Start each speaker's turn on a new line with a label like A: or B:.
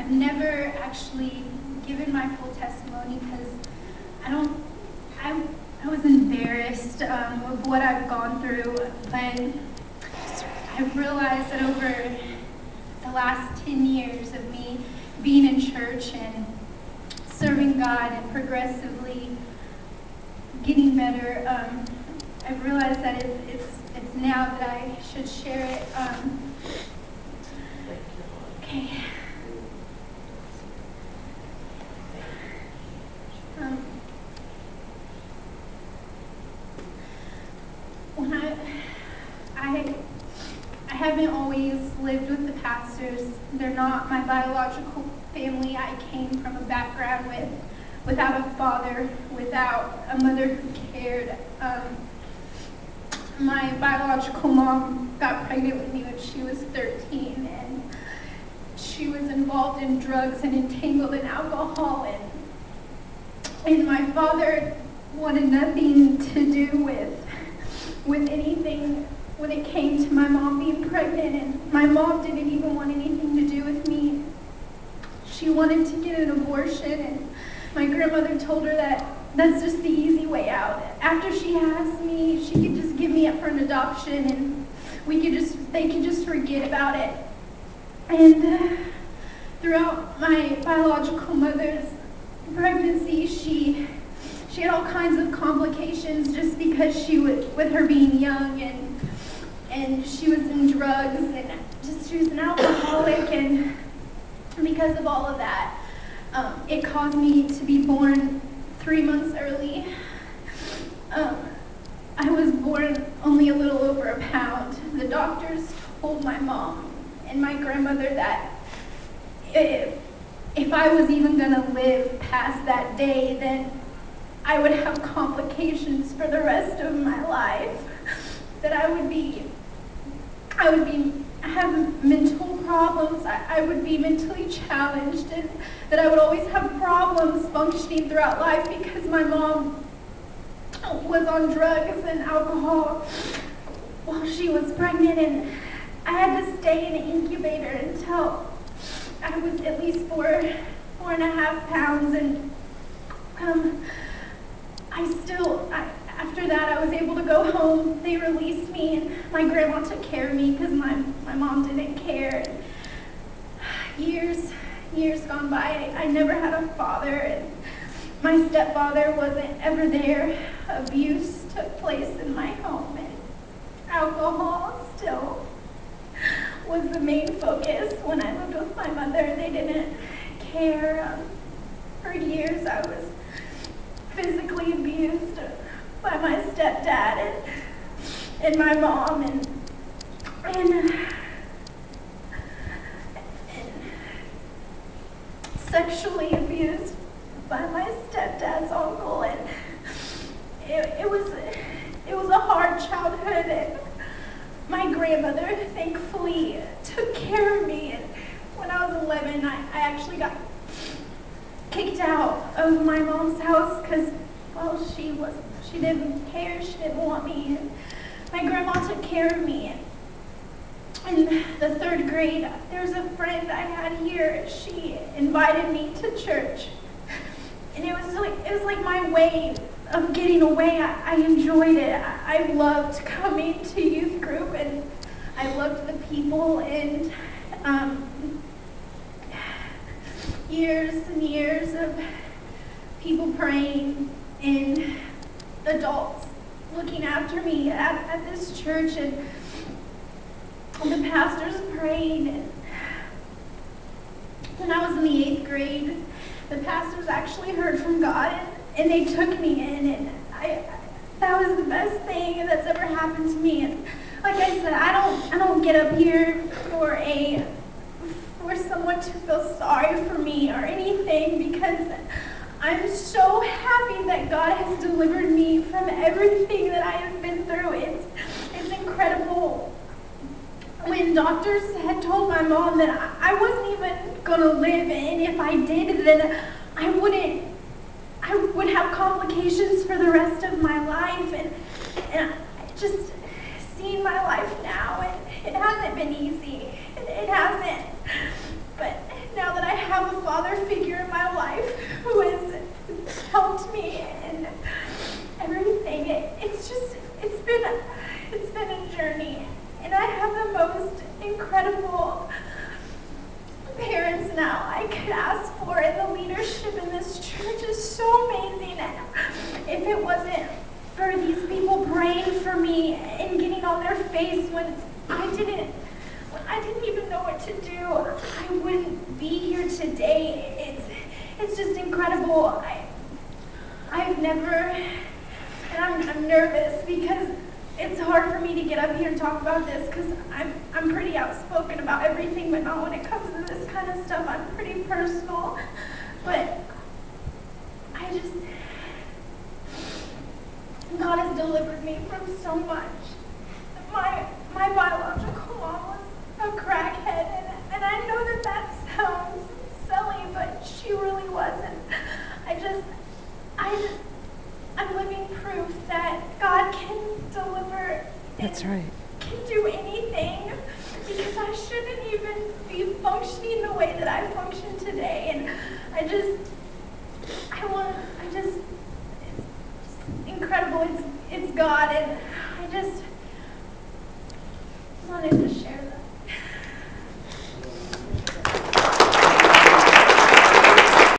A: I've never actually given my full testimony because I was embarrassed of what I've gone through, but I've realized that over the last 10 years of me being in church and serving God and progressively getting better, I've realized that it's now that I should share it. Okay. When I haven't always lived with the pastors. They're not my biological family. I came from a background without a father, without a mother who cared. My biological mom got pregnant with me when she was 13, and she was involved in drugs and entangled in alcohol, and my father wanted nothing to do with anything when it came to my mom being pregnant, and my mom didn't even want anything to do with me. She wanted to get an abortion, and my grandmother told her that that's just the easy way out. After she has me, she could just give me up for an adoption, and they could just forget about it. And throughout my biological mother's pregnancy, she had all kinds of complications just because with her being young, and she was in drugs, and she was an alcoholic, and because of all of that, it caused me to be born 3 months early. I was born only a little over a pound. The doctors told my mom and my grandmother that if I was even going to live past that day, then I would have complications for the rest of my life, that I would have mental problems, I would be mentally challenged, and that I would always have problems functioning throughout life because my mom was on drugs and alcohol while she was pregnant, and I had to stay in an incubator until I was at least 4.5 pounds, and after that, I was able to go home. They released me, and my grandma took care of me because my mom didn't care. Years gone by, I never had a father, and my stepfather wasn't ever there. Abuse took place in my home, and alcohol still was the main focus when I lived with my mother. They didn't care. For years, I was physically abused by my stepdad and my mom, and sexually abused by my stepdad's uncle, and it was a hard childhood, and my grandmother thankfully took care of me, and when I was 11, I actually got kicked out of my mom's house because, well, she didn't care, she didn't want me, and my grandma took care of me. And in the 3rd grade, there's a friend I had here. She invited me to church, and it was like my way of getting away. I enjoyed it. I loved coming to youth group, and I loved the people, and years and years of people praying and adults looking after me at this church, and the pastors prayed. And when I was in the 8th grade, the pastors actually heard from God, and they took me in, and that was the best thing that's ever happened to me. And like I said, I don't get up here for someone to feel sorry for me or anything, because I'm so happy that God has delivered me from everything that I have been through. It's incredible. When doctors had told my mom that I wasn't even going to live, and if I did, then I would have complications for the rest of my life, and just seeing my life now, it hasn't been easy. It hasn't. But now that I have father figure in my life who has helped me and everything. It's been a journey, and I have the most incredible parents now I could ask for, and the leadership in this church is so amazing. And if it wasn't for these people praying for me and getting on their face when I didn't even know what to do, I wouldn't be here today. It's just incredible. I've never, and I'm nervous because it's hard for me to get up here and talk about this because I'm pretty outspoken about everything, but not when it comes to this kind of stuff. I'm pretty personal, but God has delivered me from so much. My biological mom was a crackhead, and I know that sounds silly, but she really wasn't. I'm living proof that God can deliver.
B: That's right.
A: Can do anything, because I shouldn't even be functioning the way that I function today. And it's incredible. It's God, and I just wanted to